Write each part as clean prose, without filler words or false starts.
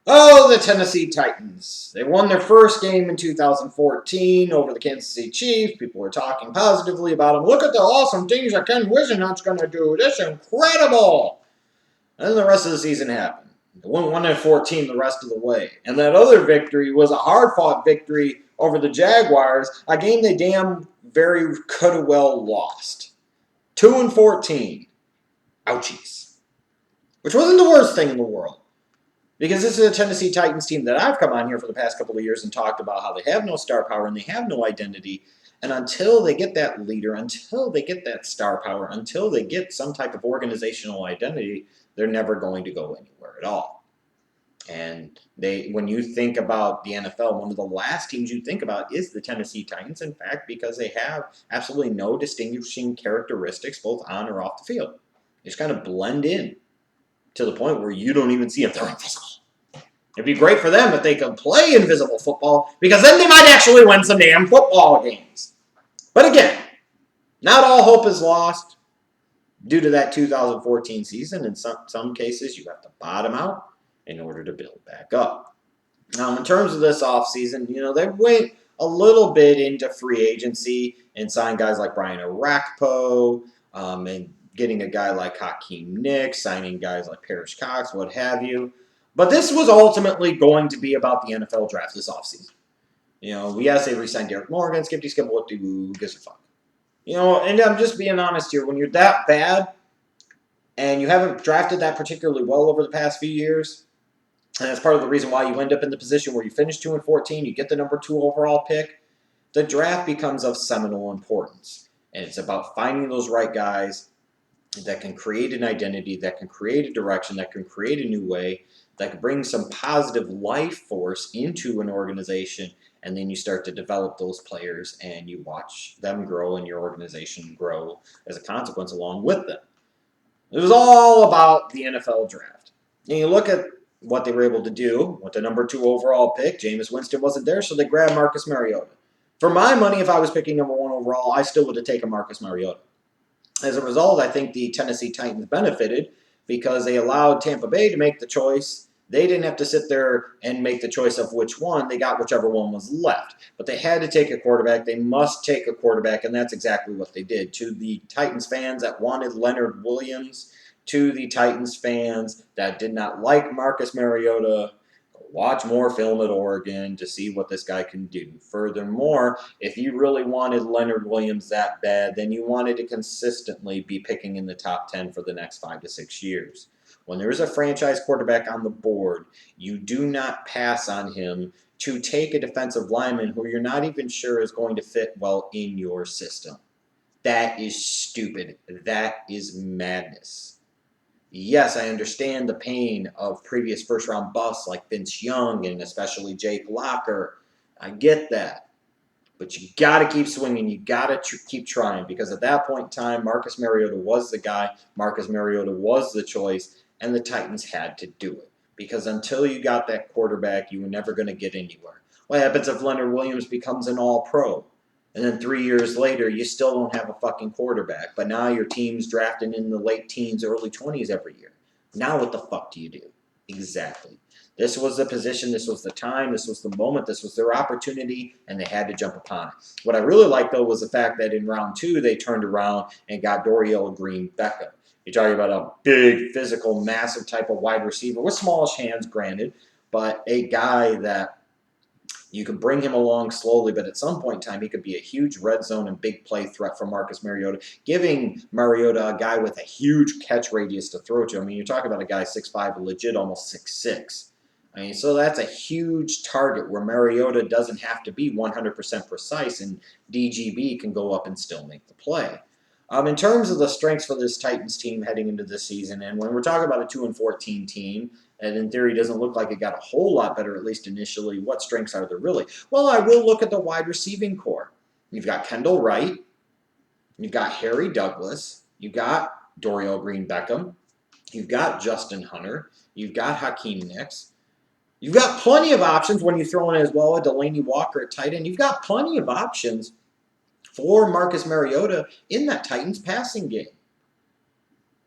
Oh, the Tennessee Titans. They won their first game in 2014 over the Kansas City Chiefs. People were talking positively about them. Look at the awesome things that Ken Whisenhunt's going to do. This is incredible. And then the rest of the season happened. They won 1-14 the rest of the way. And that other victory was a hard-fought victory over the Jaguars, a game they damn very could have well lost. 2-14. Ouchies. Which wasn't the worst thing in the world. Because this is a Tennessee Titans team that I've come on here for the past couple of years and talked about how they have no star power and they have no identity. And until they get that leader, until they get that star power, until they get some type of organizational identity, they're never going to go anywhere at all. And when you think about the NFL, one of the last teams you think about is the Tennessee Titans, in fact, because they have absolutely no distinguishing characteristics both on or off the field. They just kind of blend in to the point where you don't even see if they're invisible. It'd be great for them if they could play invisible football, because then they might actually win some damn football games. But again, not all hope is lost due to that 2014 season. In some cases, you have to bottom out in order to build back up. Now, in terms of this offseason, they went a little bit into free agency and signed guys like Brian Orakpo, and getting a guy like Hakeem Nicks, signing guys like Parrish Cox, what have you. But this was ultimately going to be about the NFL draft this offseason. Yes, they re-signed Derek Morgan, Skippy Skip, what who gives a fuck? And I'm just being honest here. When you're that bad and you haven't drafted that particularly well over the past few years, and that's part of the reason why you end up in the position where you finish 2-14, you get the number 2 overall pick, the draft becomes of seminal importance. And it's about finding those right guys that can create an identity, that can create a direction, that can create a new way, that can bring some positive life force into an organization, and then you start to develop those players and you watch them grow and your organization grow as a consequence along with them. It was all about the NFL draft. And you look at what they were able to do with the number 2 overall pick. Jameis Winston wasn't there, so they grabbed Marcus Mariota. For my money, if I was picking number 1 overall, I still would have taken Marcus Mariota. As a result, I think the Tennessee Titans benefited because they allowed Tampa Bay to make the choice. They didn't have to sit there and make the choice of which one. They got whichever one was left. But they had to take a quarterback. They must take a quarterback, and that's exactly what they did. To the Titans fans that wanted Leonard Williams, to the Titans fans that did not like Marcus Mariota, watch more film at Oregon to see what this guy can do. Furthermore, if you really wanted Leonard Williams that bad, then you wanted to consistently be picking in the top 10 for the next 5 to 6 years. When there is a franchise quarterback on the board, you do not pass on him to take a defensive lineman who you're not even sure is going to fit well in your system. That is stupid. That is madness. Yes, I understand the pain of previous first-round busts like Vince Young and especially Jake Locker. I get that. But you got to keep swinging. You got to keep trying, because at that point in time, Marcus Mariota was the guy. Marcus Mariota was the choice, and the Titans had to do it. Because until you got that quarterback, you were never going to get anywhere. What happens if Leonard Williams becomes an all-pro? And then 3 years later, you still don't have a fucking quarterback. But now your team's drafting in the late teens, early 20s every year. Now what the fuck do you do? Exactly. This was the position, this was the time, this was the moment, this was their opportunity, and they had to jump upon it. What I really liked, though, was the fact that in round 2, they turned around and got Dorial Green-Beckham. You're talking about a big, physical, massive type of wide receiver with smallish hands, granted, but a guy that you could bring him along slowly, but at some point in time, he could be a huge red zone and big play threat for Marcus Mariota, giving Mariota a guy with a huge catch radius to throw to. I mean, you're talking about a guy 6'5", legit almost 6'6". I mean, so that's a huge target where Mariota doesn't have to be 100% precise, and DGB can go up and still make the play. In terms of the strengths for this Titans team heading into this season, and when we're talking about a 2-14 team, and in theory doesn't look like it got a whole lot better, at least initially, what strengths are there really? Well, I will look at the wide receiving core. You've got Kendall Wright, you've got Harry Douglas, you've got Dorial Green-Beckham, you've got Justin Hunter, you've got Hakeem Nicks. You've got plenty of options when you throw in as well a Delaney Walker at tight end. You've got plenty of options for Marcus Mariota in that Titans passing game.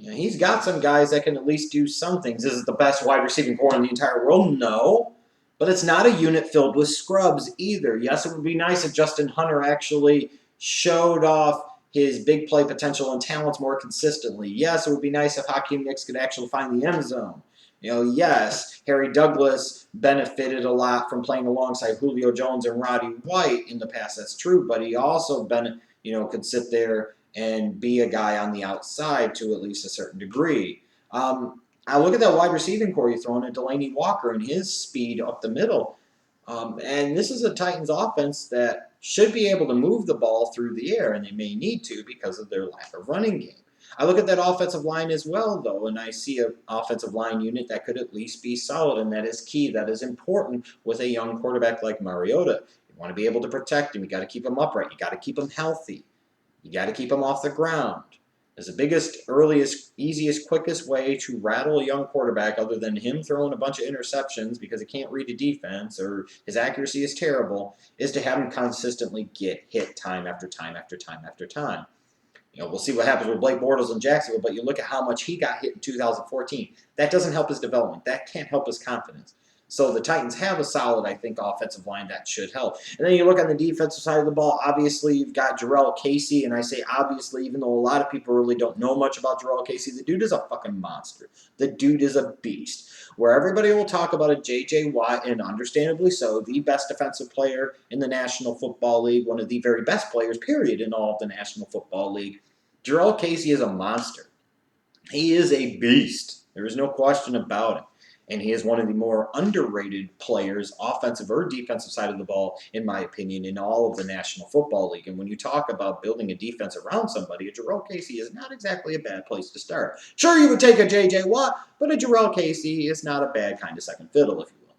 He's got some guys that can at least do some things. Is it the best wide receiving core in the entire world? No. But it's not a unit filled with scrubs either. Yes, it would be nice if Justin Hunter actually showed off his big play potential and talents more consistently. Yes, it would be nice if Hakeem Nicks could actually find the end zone. Yes, Harry Douglas benefited a lot from playing alongside Julio Jones and Roddy White in the past. That's true, but he also could sit there and be a guy on the outside to at least a certain degree. I look at that wide receiving core you're throwing at Delaney Walker and his speed up the middle. And this is a Titans offense that should be able to move the ball through the air, and they may need to because of their lack of running game. I look at that offensive line as well, though, and I see an offensive line unit that could at least be solid, and that is key. That is important with a young quarterback like Mariota. You want to be able to protect him. You got to keep him upright. You got to keep him healthy. You got to keep him off the ground. It's the biggest, earliest, easiest, quickest way to rattle a young quarterback other than him throwing a bunch of interceptions because he can't read a defense or his accuracy is terrible, is to have him consistently get hit time after time after time after time. We'll see what happens with Blake Bortles in Jacksonville, but you look at how much he got hit in 2014. That doesn't help his development. That can't help his confidence. So the Titans have a solid, I think, offensive line that should help. And then you look on the defensive side of the ball, obviously you've got Jarrell Casey, and I say obviously even though a lot of people really don't know much about Jarrell Casey, the dude is a fucking monster. The dude is a beast. Where everybody will talk about a J.J. Watt, and understandably so, the best defensive player in the National Football League, one of the very best players, period, in all of the National Football League. Jarrell Casey is a monster. He is a beast. There is no question about it. And he is one of the more underrated players, offensive or defensive side of the ball, in my opinion, in all of the National Football League. And when you talk about building a defense around somebody, a Jarrell Casey is not exactly a bad place to start. Sure, you would take a J.J. Watt, but a Jarrell Casey is not a bad kind of second fiddle, if you will.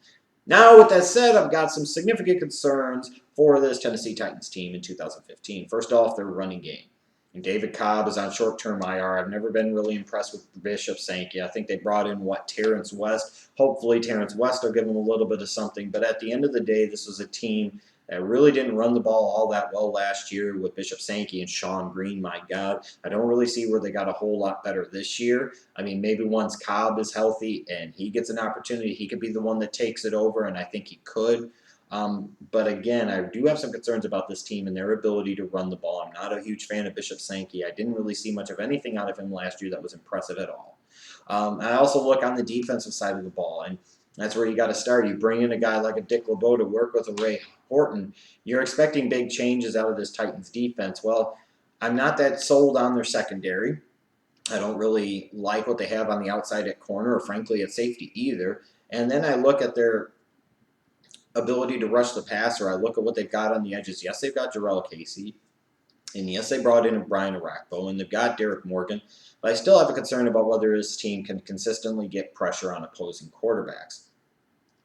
Now, with that said, I've got some significant concerns for this Tennessee Titans team in 2015. First off, their running game. And David Cobb is on short-term IR. I've never been really impressed with Bishop Sankey. I think they brought in, Terrence West. Hopefully Terrence West will give them a little bit of something. But at the end of the day, this was a team that really didn't run the ball all that well last year with Bishop Sankey and Sean Green. My God, I don't really see where they got a whole lot better this year. I mean, maybe once Cobb is healthy and he gets an opportunity, he could be the one that takes it over, and I think he could. But again, I do have some concerns about this team and their ability to run the ball. I'm not a huge fan of Bishop Sankey. I didn't really see much of anything out of him last year that was impressive at all. I also look on the defensive side of the ball, and that's where you got to start. You bring in a guy like a Dick LeBeau to work with a Ray Horton. You're expecting big changes out of this Titans defense. Well, I'm not that sold on their secondary. I don't really like what they have on the outside at corner or, frankly, at safety either. And then I look at their ability to rush the passer. I look at what they've got on the edges. Yes, they've got Jarrell Casey. And yes, they brought in Brian Arakpo. And they've got Derek Morgan. But I still have a concern about whether this team can consistently get pressure on opposing quarterbacks.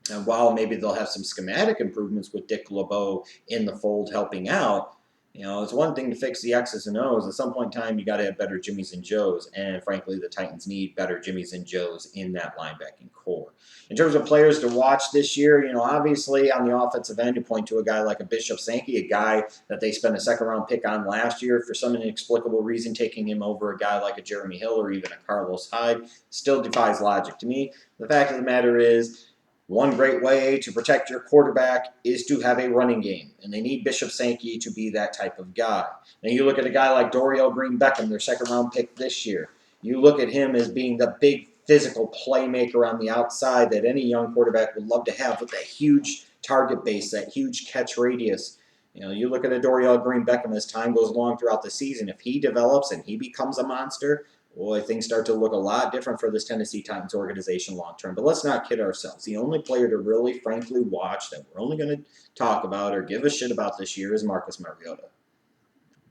And while maybe they'll have some schematic improvements with Dick LeBeau in the fold helping out, it's one thing to fix the X's and O's. At some point in time, you got to have better Jimmies and Joes. And frankly, the Titans need better Jimmies and Joes in that linebacking core. In terms of players to watch this year, obviously on the offensive end, you point to a guy like a Bishop Sankey, a guy that they spent a second-round pick on last year. For some inexplicable reason, taking him over a guy like a Jeremy Hill or even a Carlos Hyde still defies logic to me. The fact of the matter is, one great way to protect your quarterback is to have a running game, and they need Bishop Sankey to be that type of guy. Now you look at a guy like Dorial Green-Beckham, their second-round pick this year. You look at him as being the big physical playmaker on the outside that any young quarterback would love to have with that huge target base, that huge catch radius. You look at a Dorial Green-Beckham as time goes along throughout the season. If he develops and he becomes a monster, boy, things start to look a lot different for this Tennessee Titans organization long term. But let's not kid ourselves. The only player to really, frankly, watch that we're only going to talk about or give a shit about this year is Marcus Mariota.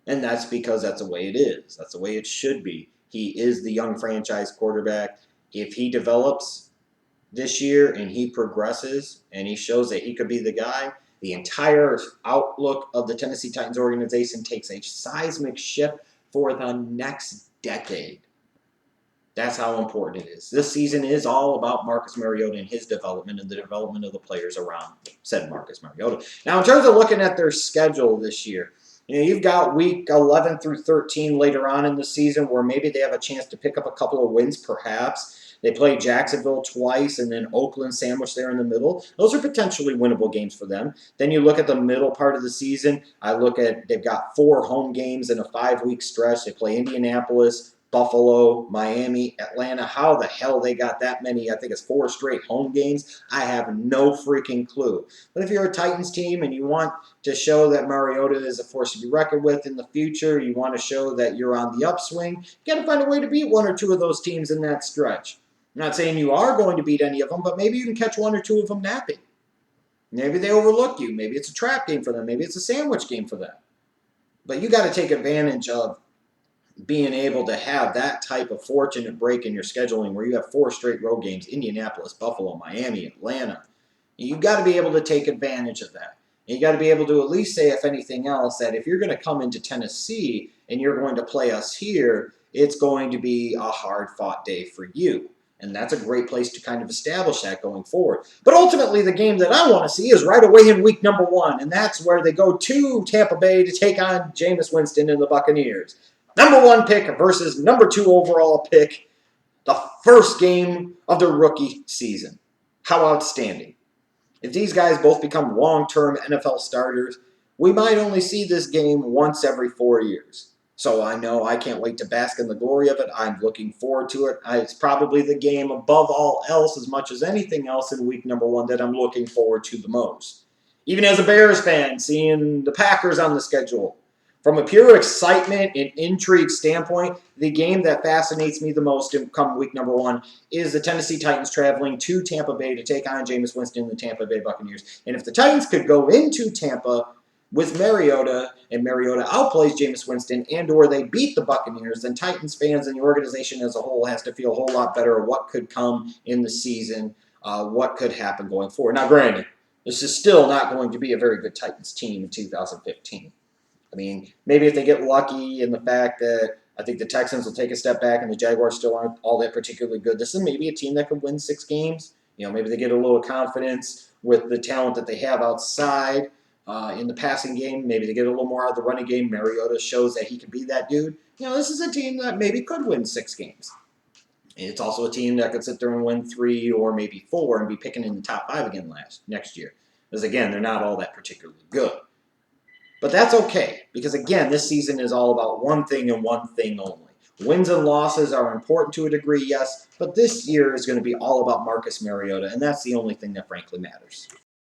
And that's because that's the way it is. That's the way it should be. He is the young franchise quarterback. If he develops this year and he progresses and he shows that he could be the guy, the entire outlook of the Tennessee Titans organization takes a seismic shift for the next decade. That's how important it is. This season is all about Marcus Mariota and his development and the development of the players around said Marcus Mariota. Now, in terms of looking at their schedule this year, You know, you've got week 11 through 13 later on in the season where maybe they have a chance to pick up a couple of wins, perhaps. They play Jacksonville twice and then Oakland sandwiched there in the middle. Those are potentially winnable games for them. Then you look at the middle part of the season. I look at they've got 4 home games in a 5-week stretch. They play Indianapolis, Buffalo, Miami, Atlanta. How the hell they got that many? I think it's 4 straight home games. I have no freaking clue. But if you're a Titans team and you want to show that Mariota is a force to be reckoned with in the future, you want to show that you're on the upswing, you got to find a way to beat 1 or 2 of those teams in that stretch. I'm not saying you are going to beat any of them, but maybe you can catch 1 or 2 of them napping. Maybe they overlook you. Maybe it's a trap game for them. Maybe it's a sandwich game for them. But you got to take advantage of being able to have that type of fortunate break in your scheduling where you have 4 straight road games, Indianapolis, Buffalo, Miami, Atlanta. You've got to be able to take advantage of that. You got to be able to at least say, if anything else, that if you're going to come into Tennessee and you're going to play us here, it's going to be a hard-fought day for you. And that's a great place to kind of establish that going forward. But ultimately, the game that I want to see is right away in week number 1, and that's where they go to Tampa Bay to take on Jameis Winston and the Buccaneers. Number 1 pick versus number 2 overall pick, the first game of the rookie season. How outstanding. If these guys both become long-term NFL starters, we might only see this game once every 4 years. So I know I can't wait to bask in the glory of it. I'm looking forward to it. It's probably the game above all else, as much as anything else in week number 1, that I'm looking forward to the most. Even as a Bears fan, seeing the Packers on the schedule. From a pure excitement and intrigue standpoint, the game that fascinates me the most in come week number 1 is the Tennessee Titans traveling to Tampa Bay to take on Jameis Winston and the Tampa Bay Buccaneers. And if the Titans could go into Tampa with Mariota, and Mariota outplays Jameis Winston, and or they beat the Buccaneers, then Titans fans and the organization as a whole has to feel a whole lot better of what could come in the season, what could happen going forward. Now, granted, this is still not going to be a very good Titans team in 2015. I mean, maybe if they get lucky in the fact that I think the Texans will take a step back and the Jaguars still aren't all that particularly good, this is maybe a team that could win 6 games. You know, maybe they get a little confidence with the talent that they have outside in the passing game. Maybe they get a little more out of the running game. Mariota shows that he can be that dude. You know, this is a team that maybe could win 6 games. And it's also a team that could sit there and win 3 or maybe 4 and be picking in the top 5 again next year. Because, again, they're not all that particularly good. But that's okay, because again, this season is all about one thing and one thing only. Wins and losses are important to a degree, yes, but this year is going to be all about Marcus Mariota, and that's the only thing that frankly matters.